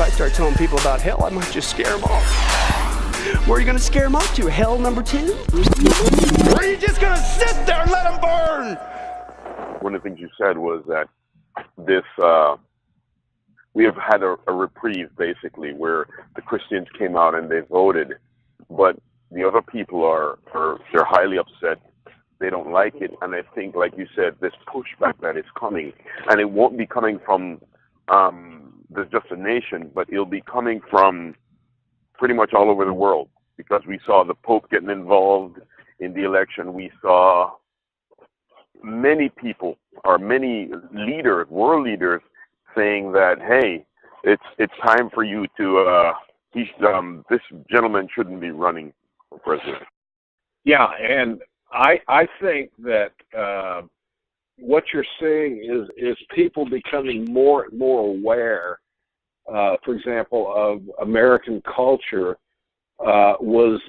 if I start telling people about hell, I might just scare them off. Where are you going to scare them off to? Hell number 2? Or are you just going to sit there and let them burn? One of the things you said was that this, we have had a reprieve, basically, where the Christians came out and they voted, but the other people they're highly upset. They don't like it, and I think, like you said, this pushback that is coming, and it won't be coming from just a nation, but it'll be coming from pretty much all over the world, because we saw the Pope getting involved in the election. We saw many people, or many leaders, world leaders, saying that, hey, it's time for you to, this gentleman shouldn't be running for president. Yeah, and I think that what you're seeing is people becoming more and more aware, for example, of American culture was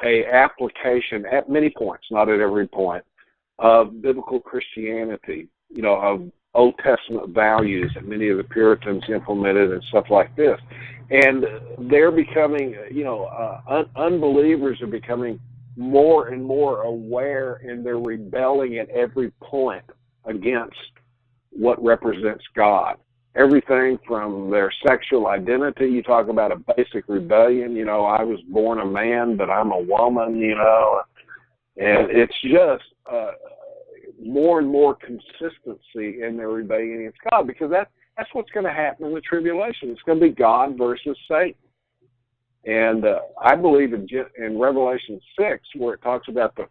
a application at many points, not at every point, of biblical Christianity, of Old Testament values that many of the Puritans implemented and stuff like this. And they're becoming, unbelievers are becoming more and more aware, and they're rebelling at every point against what represents God. Everything from their sexual identity, you talk about a basic rebellion, I was born a man, but I'm a woman, and it's just more and more consistency in their rebellion against God, because that's what's going to happen in the tribulation. It's going to be God versus Satan. And I believe in Revelation 6, where it talks about the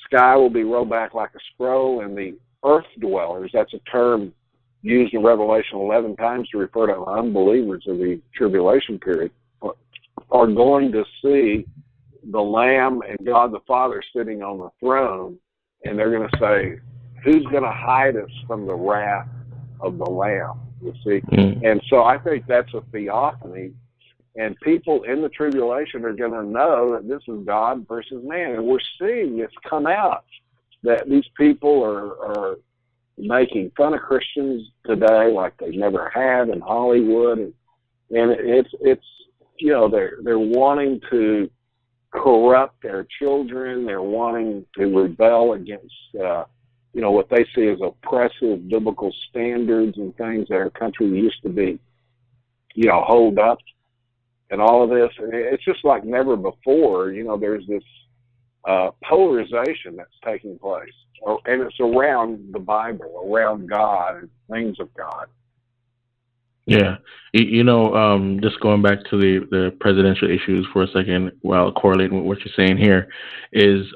sky will be rolled back like a scroll, and the earth dwellers, that's a term used in Revelation 11 times to refer to unbelievers of the tribulation period, are going to see the Lamb and God the Father sitting on the throne, and they're going to say, who's going to hide us from the wrath of the Lamb, you see? And so I think that's a theophany, and people in the tribulation are going to know that this is God versus man. And we're seeing this come out, that these people are making fun of Christians today like they never have in Hollywood. And it's they're wanting to corrupt their children. They're wanting to rebel against, what they see as oppressive biblical standards and things that our country used to be, hold up. And all of this, it's just like never before. There's this polarization that's taking place, and it's around the Bible, around God and things of God. Yeah, just going back to the presidential issues for a second, while correlating with what you're saying here, is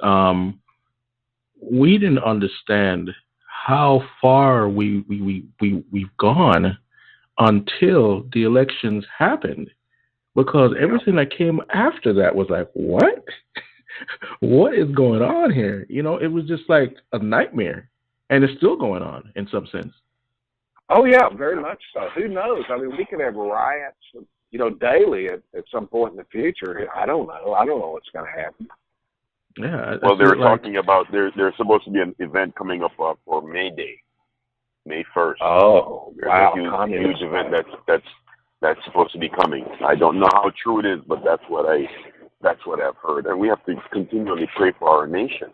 we didn't understand how far we've gone until the elections happened. Because everything that came after that was like, what? What is going on here? It was just like a nightmare. And it's still going on in some sense. Oh, yeah, very much so. Who knows? I mean, we could have riots, daily at some point in the future. I don't know. I don't know what's going to happen. Yeah. Well, they were talking about there's supposed to be an event coming up for May Day, May 1st. Oh, wow. A huge event that's supposed to be coming. I don't know how true it is, but that's what I've heard. And we have to continually pray for our nation,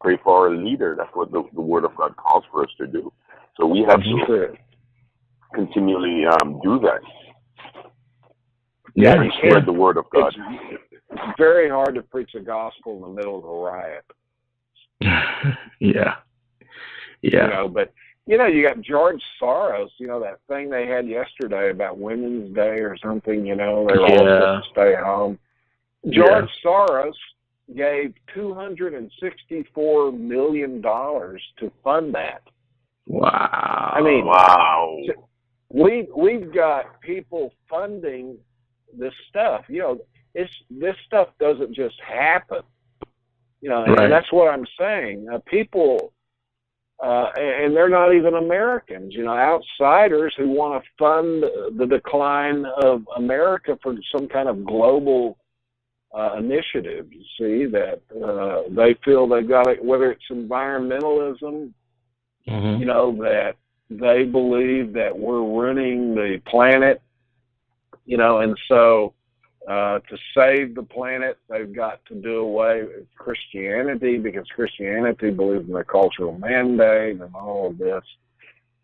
pray for our leader. That's what the Word of God calls for us to do. So we have to continually do that. Yeah, you spread the Word of God. It's very hard to preach the gospel in the middle of a riot. Yeah. But you got George Soros, that thing they had yesterday about Women's Day or something, they were all supposed to stay home. George Soros gave $264 million to fund that. Wow. I mean, wow. We've got people funding this stuff. This stuff doesn't just happen. And that's what I'm saying. People... and they're not even Americans, outsiders who want to fund the decline of America for some kind of global initiative. You see, that they feel they've got it, whether it's environmentalism, that they believe that we're ruining the planet And so to save the planet, they've got to do away with Christianity because Christianity believes in the cultural mandate and all of this.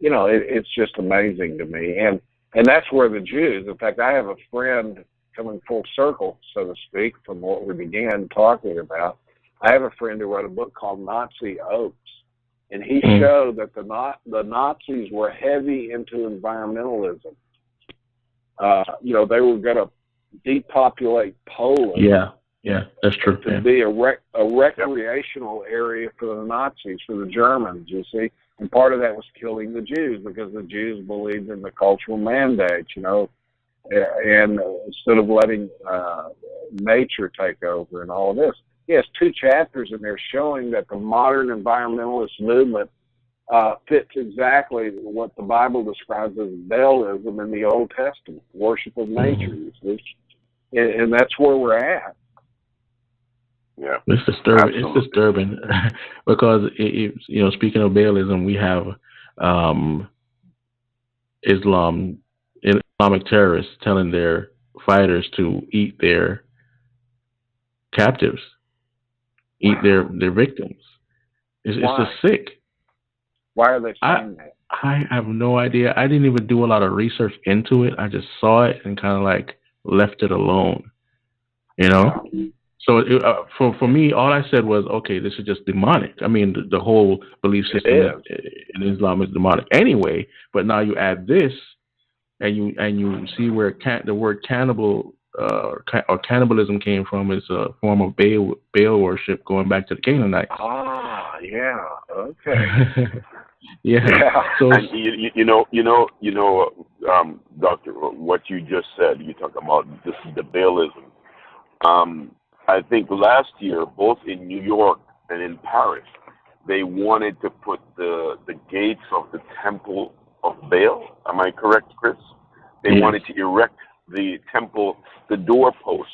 It's just amazing to me. And that's where the Jews, in fact, I have a friend coming full circle, so to speak, from what we began talking about. I have a friend who wrote a book called Nazi Oats, and he showed that the Nazis were heavy into environmentalism. They were going to depopulate Poland. Yeah, that's true. To be a recreational area for the Nazis, for the Germans, you see. And part of that was killing the Jews because the Jews believed in the cultural mandate, and instead of letting nature take over and all of this. He has 2 chapters in there showing that the modern environmentalist movement fits exactly what the Bible describes as Baalism in the Old Testament, worship of nature, you see. And that's where we're at. Yeah, it's disturbing. Absolutely. It's disturbing because speaking of Baalism, we have Islamic terrorists telling their fighters to eat their captives, eat their victims. It's just sick. Why are they saying that? I have no idea. I didn't even do a lot of research into it. I just saw it and kind of like left it alone. So for me, all I said was, okay, this is just demonic. I mean, the whole belief system in Islam is demonic anyway. But now you add this, and you see where the word cannibal or cannibalism came from is a form of Baal worship going back to the Canaanites. Ah, yeah, okay. Yeah. So and Doctor, what you just said, you talk about the Baalism. I think last year, both in New York and in Paris, they wanted to put the gates of the Temple of Baal. Am I correct, Chris? They wanted to erect the temple, the doorposts,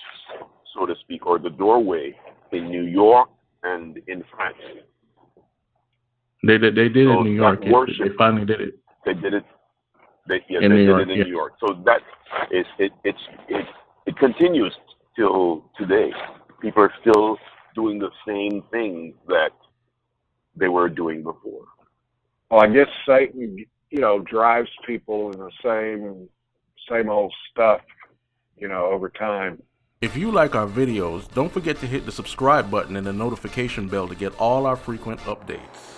so to speak, or the doorway in New York and in France. They did it in New York. They finally did it. They did it. They did it in New York. So that is it continues till today. People are still doing the same things that they were doing before. Well, I guess Satan, drives people in the same old stuff, over time. If you like our videos, don't forget to hit the subscribe button and the notification bell to get all our frequent updates.